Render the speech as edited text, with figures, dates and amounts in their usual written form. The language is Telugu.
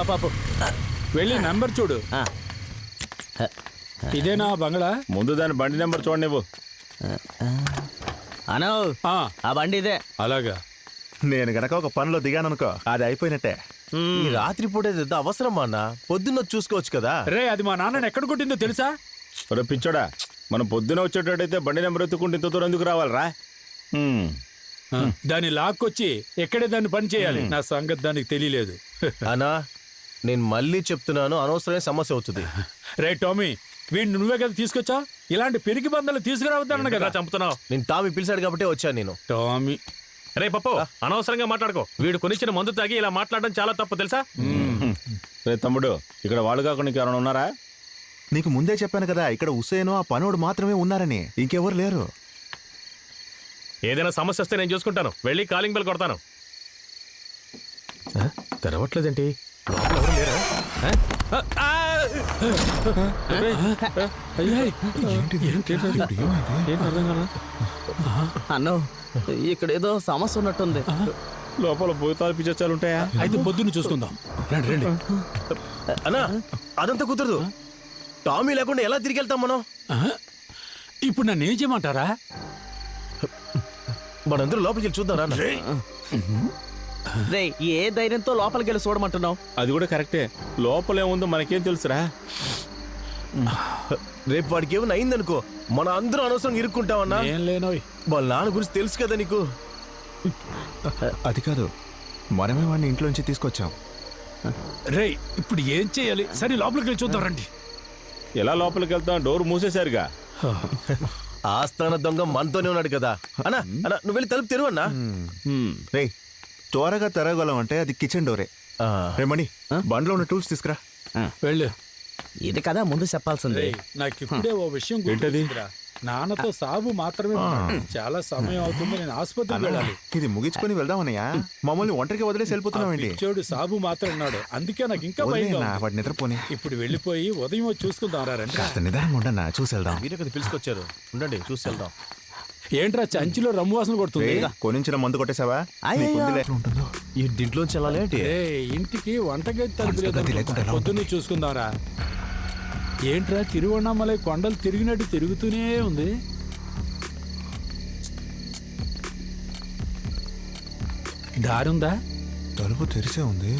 పాపు వెళ్ళి నెంబర్ చూడు. ఇదేనా బంగ్లా? ముందు దాని బండి నెంబర్ చూడండి నువ్వు. అనో ఆ బండి ఇదే. అలాగా. నేను గనక ఒక పనిలో దిగాననుకో అది అయిపోయినట్టే. ఈ రాత్రి పూట అవసరం అన్న, పొద్దున్న చూసుకోవచ్చు కదా. రే అది మా నాన్నని ఎక్కడ కొట్టిందో తెలుసా? ఒరే పిచ్చోడా, మనం పొద్దున వచ్చేటట్టయితే బండి నెంబర్ ఎత్తుకుంటే ఇంత దూరం ఎందుకు రావాలరా? దాన్ని లాక్కొచ్చి ఎక్కడే దాన్ని పని చేయాలి. నా సంగతి దానికి తెలియలేదు. అన్నా నేను మళ్ళీ చెప్తున్నాను, అనవసరమైన సమస్య అవుతుంది. రే టామీ, వీడిని నువ్వే కదా తీసుకొచ్చా? ఇలాంటి పెరిగి బందలు తీసుకురావద్దన్న కదా చంపుతున్నావు. నేను టామీ పిలిచాడు కాబట్టి వచ్చాను నేను. టామీ రే పప్పు, అనవసరంగా మాట్లాడుకో. వీడు కొనిచ్చిన మందు తాగి ఇలా మాట్లాడడం చాలా తప్పు తెలుసా? రే తమ్ముడు, ఇక్కడ వాళ్ళు కాకుండా ఎవరైనా ఉన్నారా? నీకు ముందే చెప్పాను కదా, ఇక్కడ హుసేను ఆ పనోడు మాత్రమే ఉన్నారని, ఇంకెవరు లేరు. ఏదైనా సమస్య వస్తే నేను చూసుకుంటాను. వెళ్ళి కాలింగ్ బెల్ కొడతాను. తెరవట్లేదేంటి? ఎవరు లేరా? అన్నో ఇక్కడ ఏదో సమస్య ఉన్నట్టుంది. లోపల భూతాలు పిచ్చాలు ఉంటాయా? అయితే పొద్దున్న చూసుకుందాం. రండి రండి. అన్నా అదంతా కుదరదు. టామీ లేకుండా ఎలా తిరిగి వెళ్తాం మనం? ఇప్పుడు నన్ను ఏం చేయమంటారా? మనందరూ లోపలికి వెళ్ళి చూద్దాం రా. రే ఏ ధైర్యంతో లోపలికి వెళ్ళి చూడమంటున్నావు? అది కూడా కరెక్టే. లోపల ఏముందో మనకేం తెలుసురా? రేపు వాడికి ఏమైనా అయిందనుకో, మన అందరూ అనవసరం ఇరుక్కుంటామన్నా. ఏం లేనోయ్. వాళ్ళ నాన్న గురించి తెలుసు కదా నీకు. అది కాదు, మనమే వాడిని ఇంట్లోంచి తీసుకొచ్చాం. రే ఇప్పుడు ఏం చేయాలి? సరే లోపలికి వెళ్ళి చూద్దాం రండి. ఎలా లోపలికి వెళ్తాం? డోర్ మూసేశారుగా. ఆస్థాన దొంగ మనతోనే ఉన్నాడు కదా. అన్నా అన్నా నువ్వు వెళ్ళి తలుపు తెరువు అన్నా. రే త్వరగా తెరగలం అంటే అది కిచెన్ డోరే. రేమణి బండ్లో ఉన్న టూల్స్ తీసుకురా. వెళ్ళు. ఇది కదా ముందు చెప్పాల్సింది. నాకు ఇప్పుడే ఓ విషయం గుర్తొచ్చిందిరా. నాన్నతో సాబు మాత్రమే ఉన్నాడు. చాలా సమయం అవుతుంది, నేను ఆసుపత్రికి వెళ్ళాలి. ఇది ముగించుకొని వెళ్దామన్నయ్యా. మమ్మల్ని ఒంటరికి వదిలేసి వెళ్ళిపోతున్నావేంటి? పిచ్చోడు సాబు మాత్రం ఉన్నాడు, అందుకే నాకు ఇంకా భయంగా ఉంది. వాడు నిద్రపోని. ఇప్పుడు వెళ్ళిపోయి ఉదయం వచ్చి చూసుకుందాం రా. రండి. కాస్త నిదానంగా ఉండన్నా, చూసి వెళ్దాం. మీరే కదా పిలుచుకొచ్చారు, ఉండండి చూసి వెళ్దాం. ఏంట్రా చంచిలో రమ్ము వాసన కొడుతుంది? కొనించిన మందు కొట్టేసావా? ఉంటుందో ఈ దీంట్లోంచి వెళ్ళాలి ఏంటి? ఇంటికి వంటగది తలుపు పొద్దున్నే చూసుకుందాంరా. ఏంట్రా తిరువണ്ണామలై కొండలు తిరిగినట్టు తిరుగుతూనే ఉంది. దారుందా? తలుపు తెరిసే ఉంది.